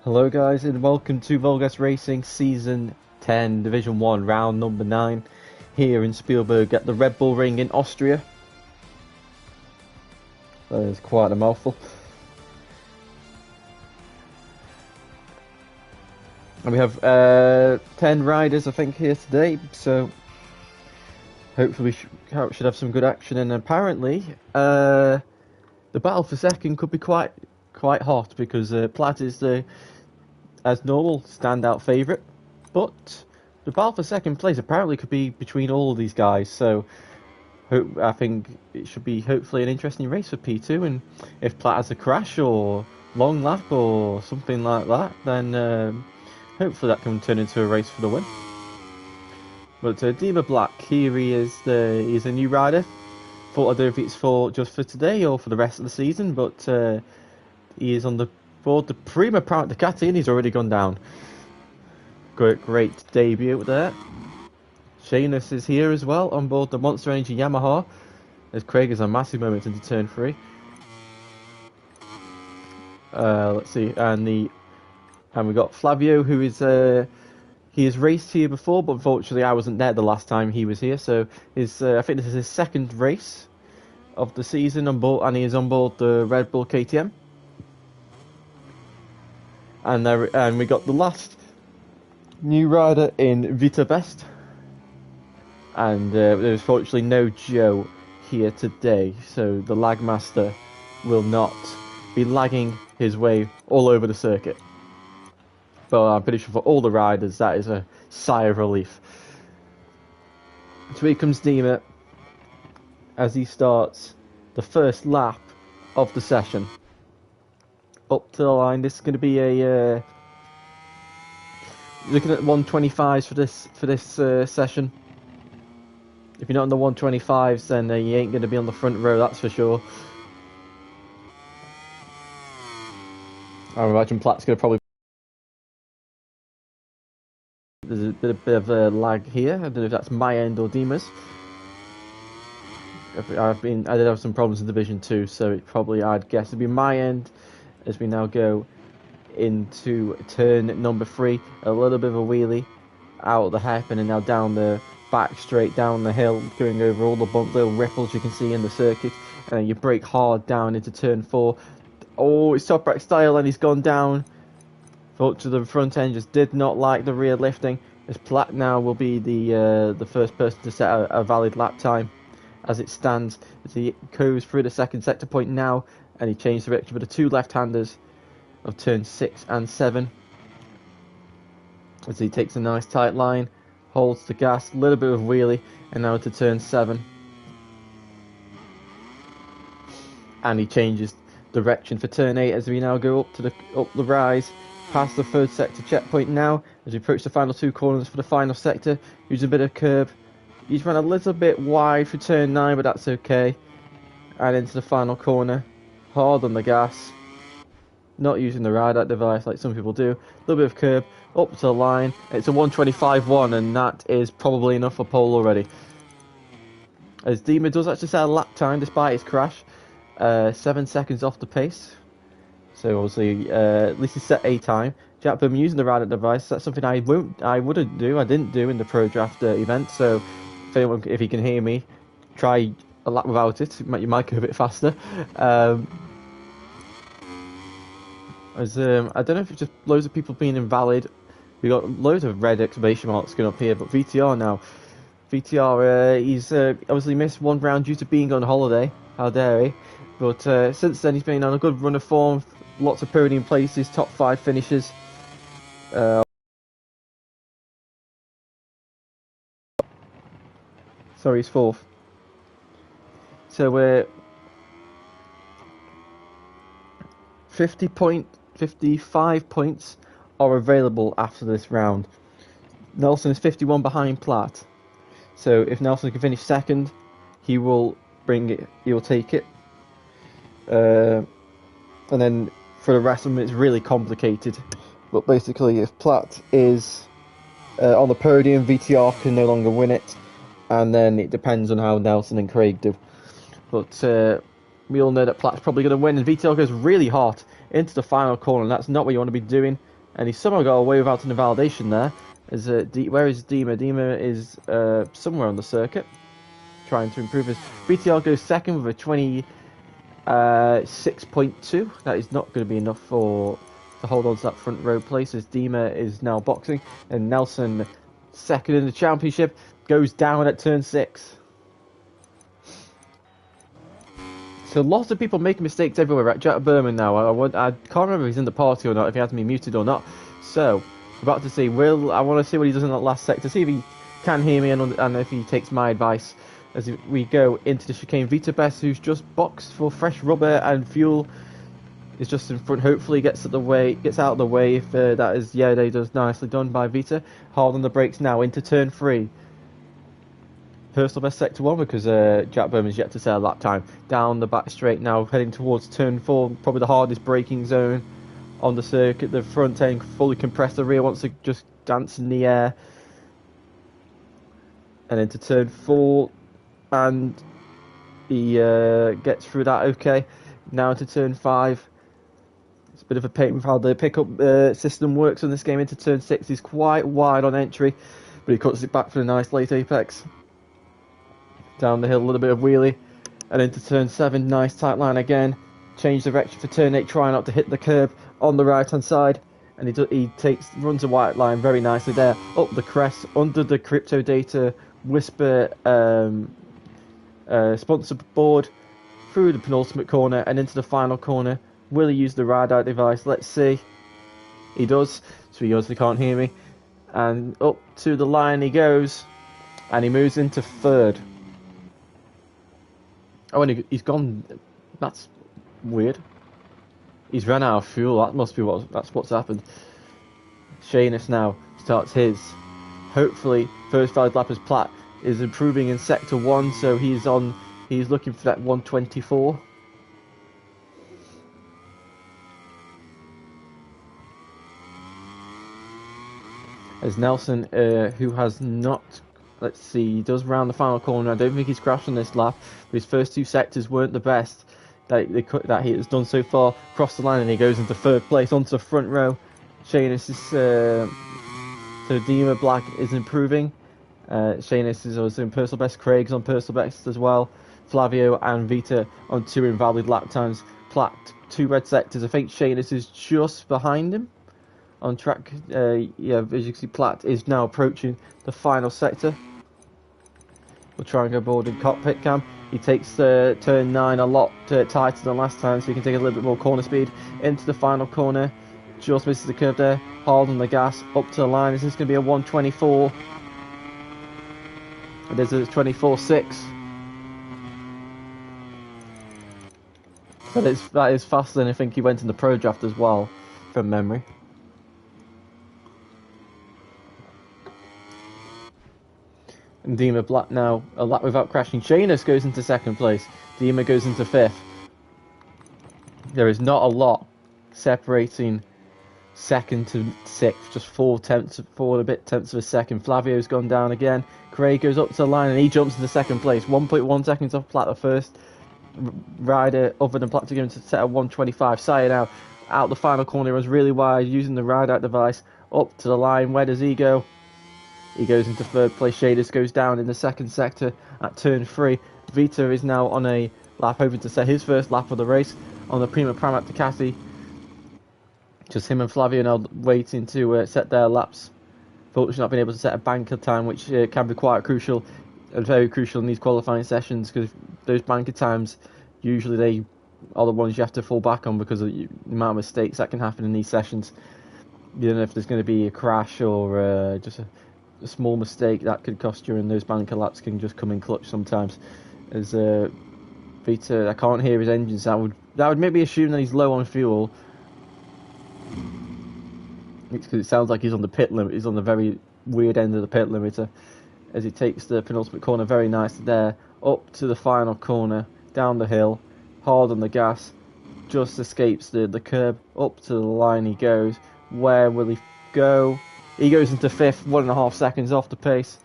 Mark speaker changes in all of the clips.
Speaker 1: Hello guys and welcome to VollGazzRacing Season 10 Division 1 round number 9 here in Spielberg at the Red Bull Ring in Austria. That is quite a mouthful. And we have 10 riders I think here today, so hopefully we should have some good action. And apparently the battle for second could be quite hot because Platt is the, as normal, standout favourite, but the battle for second place apparently could be between all of these guys, so I think it should be hopefully an interesting race for P2, and if Platt has a crash or long lap or something like that, then hopefully that can turn into a race for the win. But Dima Black, here he is, he's a new rider. I don't know if it's just for today or for the rest of the season, but he is on the board the Prima Ducati and he's already gone down. Great debut there. Seamus is here as well on board the Monster Energy Yamaha, as Craig is a massive moment into turn 3. Let's see, and we got Flavio, who is he has raced here before, but unfortunately I wasn't there the last time he was here, so I think this is his second race of the season on board, and he is on board the Red Bull KTM. And we got the last new rider in Vita Best, and there's fortunately no Joe here today, so the lag master will not be lagging his way all over the circuit. But I'm pretty sure for all the riders that is a sigh of relief. So here comes Dima as he starts the first lap of the session. Up to the line, this is going to be a looking at 125s for this session. If you're not on the 125s, then you ain't going to be on the front row, that's for sure. I imagine Platt's going to probably. There's a bit of a lag here. I don't know if that's my end or Dima's. I did have some problems in Division 2, so it probably, I'd guess, it'd be my end as we now go into turn number 3. A little bit of a wheelie out of the hairpin and now down the back straight down the hill, going over all the little ripples you can see in the circuit, and then you brake hard down into turn 4. Oh, it's top rack style and he's gone down. Fortunately, the front end just did not like the rear lifting, as Platt now will be the first person to set a valid lap time as it stands, as he goes through the second sector point now, and he changed direction for the two left-handers of turn 6 and 7. As he takes a nice tight line, holds the gas, a little bit of wheelie, and now to turn 7. And he changes direction for turn 8 as we now go up the rise, past the third sector checkpoint now, as we approach the final two corners for the final sector, using a bit of curb. He's run a little bit wide for turn 9, but that's okay. And into the final corner, hard on the gas, not using the ride-out device like some people do. A little bit of curb, up to the line. It's a 125.1, and that is probably enough for pole already. As Dima does actually set a lap time despite his crash, 7 seconds off the pace. So obviously, at least he set a time. Jack Boom using the ride-out device. That's something I didn't do in the Pro Draft event. So if you can hear me, try a lap without it. You might go a bit faster. I don't know if it's just loads of people being invalid. We got loads of red exclamation marks going up here, but VTR now. VTR, he's obviously missed one round due to being on holiday. How dare he? But since then, he's been on a good run of form. Lots of podium places, top 5 finishes. Sorry, he's 4th. So we're 55 points are available after this round. Nelson is 51 behind Platt. So if Nelson can finish second, he will take it. And then for the rest of them, it's really complicated. But basically, if Platt is on the podium, VTR can no longer win it. And then it depends on how Nelson and Craig do. But we all know that Platt's probably going to win. And VTR goes really hot into the final corner. And that's not what you want to be doing. and he somehow got away without an invalidation there. Where is Dima? Dima is somewhere on the circuit, trying to improve his. BTR goes second with a 26.2. That is not going to be enough to hold on to that front row place, as Dima is now boxing, and Nelson, second in the championship, goes down at turn 6. So lots of people making mistakes everywhere. At Jack Berman now, I can't remember if he's in the party or not, if he has to be muted or not. So, about to see, I want to see what he does in that last sector, see if he can hear me and if he takes my advice as we go into the chicane. Vita Best, who's just boxed for fresh rubber and fuel, is just in front. Hopefully gets out of the way. If that is, yeah, they does nicely done by Vita. Hard on the brakes now into turn 3. Personal best sector 1 because Jack Berman's yet to set a lap time. Down the back straight now, heading towards turn 4, probably the hardest braking zone on the circuit. The front end fully compressed, the rear wants to just dance in the air. And into turn 4, and he gets through that okay. Now into turn 5. It's a bit of a pain with how the pickup system works on this game. Into turn 6, he's quite wide on entry, but he cuts it back for a nice late apex. Down the hill, a little bit of wheelie, and into turn 7, nice tight line again. Change direction for turn 8, trying not to hit the curb on the right hand side, and he runs a white line very nicely there. Up the crest, under the crypto data Whisper sponsor board, through the penultimate corner and into the final corner. Will he use the ride-out device? Let's see. He does, so he obviously can't hear me. And up to the line he goes, and he moves into 3rd. Oh, and he's gone. That's weird. He's run out of fuel. That must be what's happened. Sheamus now starts his. Hopefully, first valid lap as Platt is improving in sector 1, so he's looking for that 124. As Nelson, who has not. Let's see, he does round the final corner. I don't think he's crashed on this lap, but his first 2 sectors weren't the best that he has done so far. Crossed the line and he goes into 3rd place onto the front row. Sheamus is so Dima Black is improving. Sheamus is also in personal best. Craig's on personal best as well. Flavio and Vita on 2 invalid lap times. Platt 2 red sectors. I think Sheamus is just behind him on track. Yeah, as you can see, Platt is now approaching the final sector. We'll try and go board in cockpit cam. He takes turn 9 a lot tighter than last time, so he can take a little bit more corner speed into the final corner. Just misses the curve there. Hard on the gas, up to the line. This is going to be a 124. And there's a 24.6. That is faster than I think he went in the pro draft as well, from memory. And Dima Black now a lap without crashing. Sheamus goes into 2nd place. Dima goes into 5th. There is not a lot separating 2nd to 6th, just 4 tenths of a second. Flavio's gone down again. Craig goes up to the line and he jumps into 2nd place. 1.1 seconds off Platt, the first rider other than Platt to go into set at 125. Saya now out the final corner, runs really wide using the ride-out device. Up to the line, where does he go? He goes into 3rd place. Shaders goes down in the 2nd sector at turn 3. Vita is now on a lap, hoping to set his first lap of the race on the Prima Pramac Ducati. Just him and Flavio now waiting to set their laps. Fortunately not being able to set a banker time, which can be quite crucial and very crucial in these qualifying sessions, because those banker times, usually they are the ones you have to fall back on because of the amount of mistakes that can happen in these sessions. You don't know if there's going to be a crash or just a small mistake that could cost you, and those banker laps can just come in clutch sometimes. As Vita, I can't hear his engines. That would maybe assume that he's low on fuel. It's because it sounds like he's on the pit limit. He's on the very weird end of the pit limiter as he takes the penultimate corner very nicely there. Up to the final corner, down the hill, hard on the gas, just escapes the curb. Up to the line he goes. Where will he go? He goes into 5th, 1.5 seconds off the pace.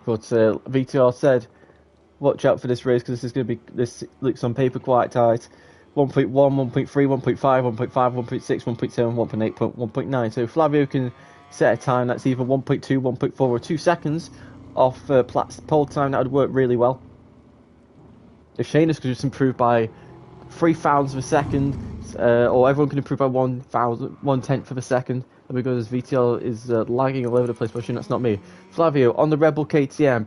Speaker 1: But VTR said, watch out for this race because this looks on paper quite tight. 1.1, 1.3, 1.5, 1.5, 1.6, 1.7, 1.8, 1.9. So Flavio can set a time that's either 1.2, 1.4 or 2 seconds off Platt's pole time. That would work really well. If Shane's could just improve by 0.03 of a second, or everyone can improve by 1/10 of a second, and because VTL is lagging all over the place, but that's not me. Flavio on the Rebel KTM,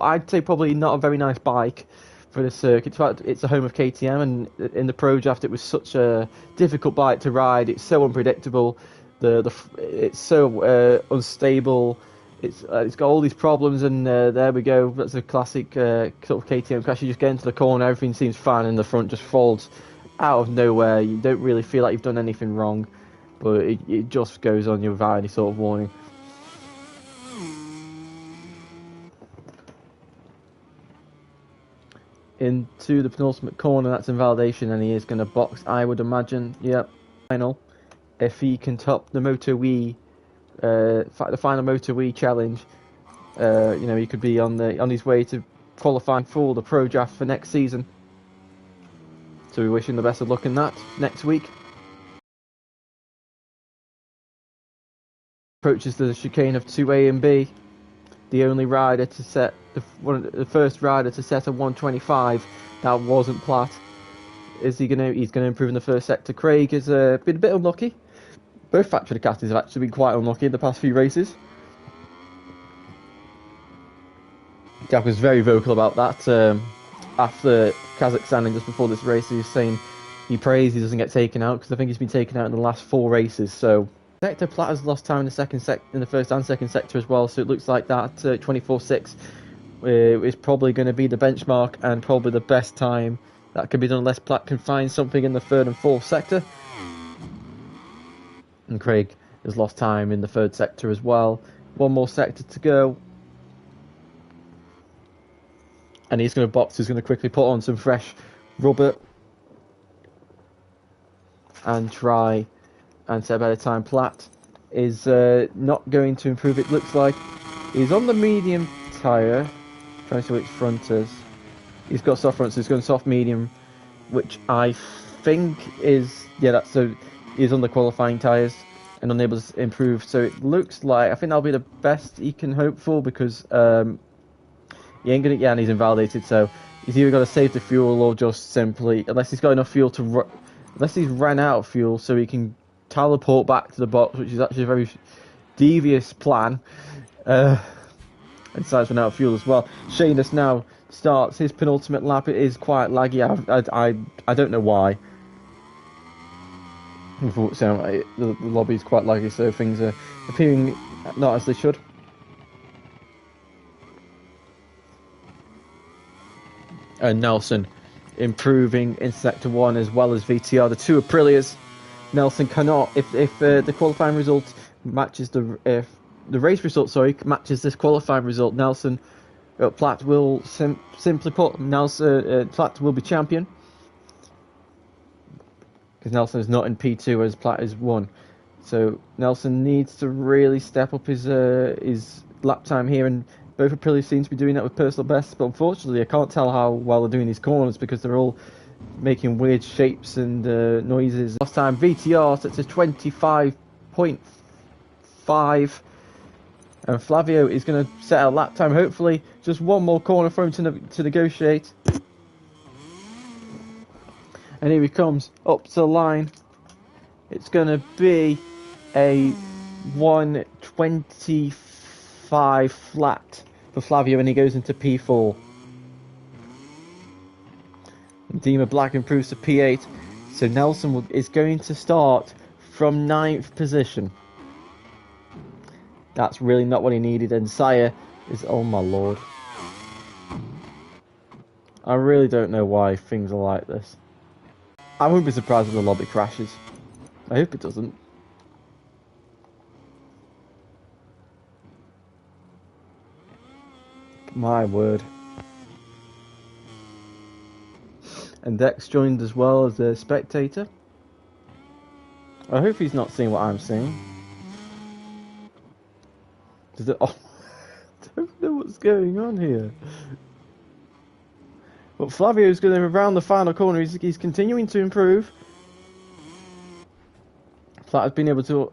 Speaker 1: I'd say probably not a very nice bike for the circuit. It's a home of KTM, and in the Pro Draft it was such a difficult bike to ride. It's so unpredictable. It's so unstable. It's got all these problems, and there we go. That's a classic sort of KTM crash. You just get into the corner, everything seems fine, and the front just folds out of nowhere. You don't really feel like you've done anything wrong, but it just goes on you without any sort of warning. Into the penultimate corner, that's invalidation, and he is going to box, I would imagine. Yep, final. If he can top the MotoGP, the final MotoGP challenge, he could be on his way to qualifying for the Pro Draft for next season. So we wish him the best of luck in that next week. Approaches the chicane of 2A and B. The only rider to set the first rider to set a 125. That wasn't Platt. He's gonna improve in the first sector. Craig has been a bit unlucky. Both factory Ducatis have actually been quite unlucky in the past few races. Jack was very vocal about that after Kazakhstan, and just before this race he was saying he prays he doesn't get taken out, because I think he's been taken out in the last 4 races. So sector Platt has lost time in the first and second sector as well, so it looks like that 24.6 is probably going to be the benchmark, and probably the best time that can be done unless Platt can find something in the third and fourth sector. And Craig has lost time in the third sector as well. One more sector to go, and he's going to quickly put on some fresh rubber and try and set a better time. Platt is not going to improve, it looks like. He's on the medium tyre, trying to see which front is. He's got soft front, so he's going soft medium, which I think is, so he's on the qualifying tyres and unable to improve. So it looks like, I think that'll be the best he can hope for, because he ain't gonna, and he's invalidated, so he's either got to save the fuel or just simply, unless he's got enough fuel to, unless he's ran out of fuel so he can teleport back to the box, which is actually a very devious plan, and decides to run out of fuel as well. Sheamus now starts his penultimate lap. It is quite laggy. I don't know why. Unfortunately, the lobby is quite laggy, so things are appearing not as they should. And Nelson improving in sector 1 as well as VTR. The two Aprilias. Nelson cannot, if the qualifying result matches the race result, matches this qualifying result, Nelson Platt will simply put, Platt will be champion, because Nelson is not in P2 as Platt is 1. So Nelson needs to really step up his lap time here, and both Aprilia seem to be doing that with personal bests, but unfortunately I can't tell how well they're doing these corners, because they're all making weird shapes and noises. Last time VTR sets a 25.5, and Flavio is going to set a lap time, hopefully just one more corner for him to negotiate. And here he comes up to the line. It's going to be a 125 flat for Flavio, and he goes into P4. Dima Black improves to P8, so Nelson is going to start from 9th position. That's really not what he needed, and Sire is, oh my lord. I really don't know why things are like this. I wouldn't be surprised if the lobby crashes. I hope it doesn't. My word. And Dex joined as well as a spectator. I hope he's not seeing what I'm seeing. I don't know what's going on here. But Flavio's going to round the final corner. He's continuing to improve. Flat has been able to